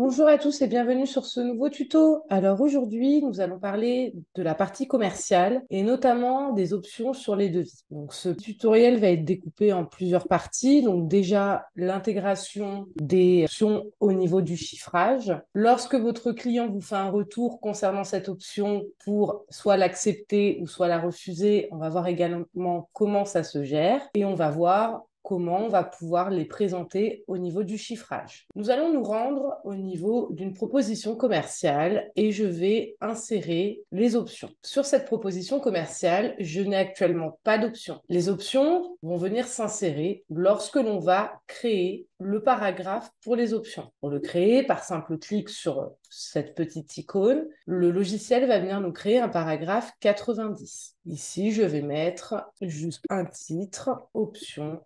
Bonjour à tous et bienvenue sur ce nouveau tuto. Alors aujourd'hui, nous allons parler de la partie commerciale et notamment des options sur les devis. Donc ce tutoriel va être découpé en plusieurs parties. Donc déjà, l'intégration des options au niveau du chiffrage. Lorsque votre client vous fait un retour concernant cette option pour soit l'accepter ou soit la refuser, on va voir également comment ça se gère et on va voir comment on va pouvoir les présenter au niveau du chiffrage. Nous allons nous rendre au niveau d'une proposition commerciale et je vais insérer les options. Sur cette proposition commerciale, je n'ai actuellement pas d'options. Les options vont venir s'insérer lorsque l'on va créer le paragraphe pour les options. Pour le créer, par simple clic sur cette petite icône, le logiciel va venir nous créer un paragraphe 90. Ici, je vais mettre juste un titre, option,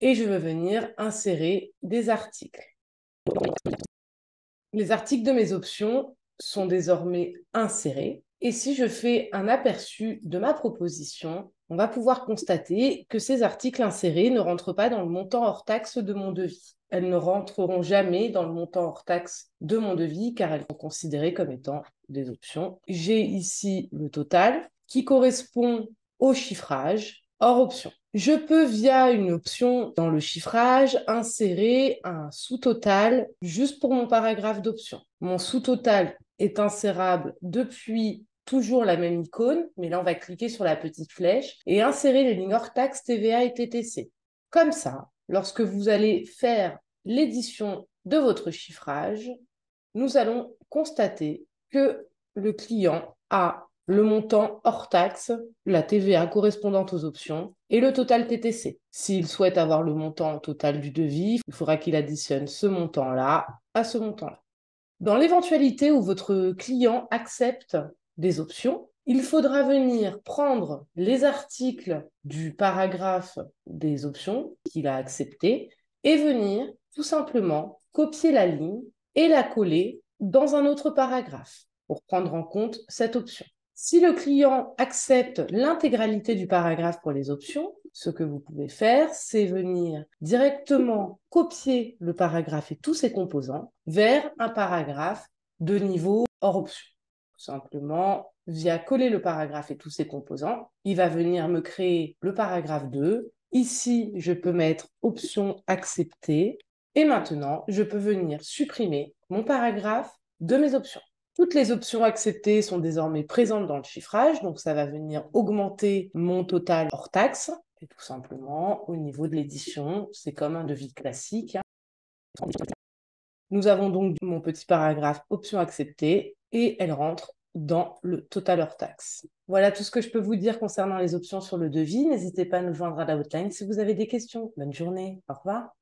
et je vais venir insérer des articles. Les articles de mes options sont désormais insérés. Et si je fais un aperçu de ma proposition, on va pouvoir constater que ces articles insérés ne rentrent pas dans le montant hors taxe de mon devis. Elles ne rentreront jamais dans le montant hors taxe de mon devis car elles sont considérées comme étant des options. J'ai ici le total qui correspond au chiffrage hors option. Je peux, via une option dans le chiffrage, insérer un sous-total juste pour mon paragraphe d'option. Mon sous-total est insérable depuis toujours la même icône, mais là, on va cliquer sur la petite flèche et insérer les lignes hors taxe, TVA et TTC. Comme ça, lorsque vous allez faire l'édition de votre chiffrage, nous allons constater que le client a le montant hors taxe, la TVA correspondante aux options et le total TTC. S'il souhaite avoir le montant total du devis, il faudra qu'il additionne ce montant-là à ce montant-là. Dans l'éventualité où votre client accepte des options, il faudra venir prendre les articles du paragraphe des options qu'il a accepté et venir tout simplement copier la ligne et la coller dans un autre paragraphe pour prendre en compte cette option. Si le client accepte l'intégralité du paragraphe pour les options, ce que vous pouvez faire, c'est venir directement copier le paragraphe et tous ses composants vers un paragraphe de niveau hors option. Tout simplement, via coller le paragraphe et tous ses composants, il va venir me créer le paragraphe 2. Ici, je peux mettre option acceptée. Et maintenant, je peux venir supprimer mon paragraphe de mes options. Toutes les options acceptées sont désormais présentes dans le chiffrage, donc ça va venir augmenter mon total hors taxe. Et tout simplement, au niveau de l'édition, c'est comme un devis classique. Nous avons donc mon petit paragraphe option acceptée et elle rentre dans le total hors taxe. Voilà tout ce que je peux vous dire concernant les options sur le devis. N'hésitez pas à nous joindre à la hotline si vous avez des questions. Bonne journée. Au revoir.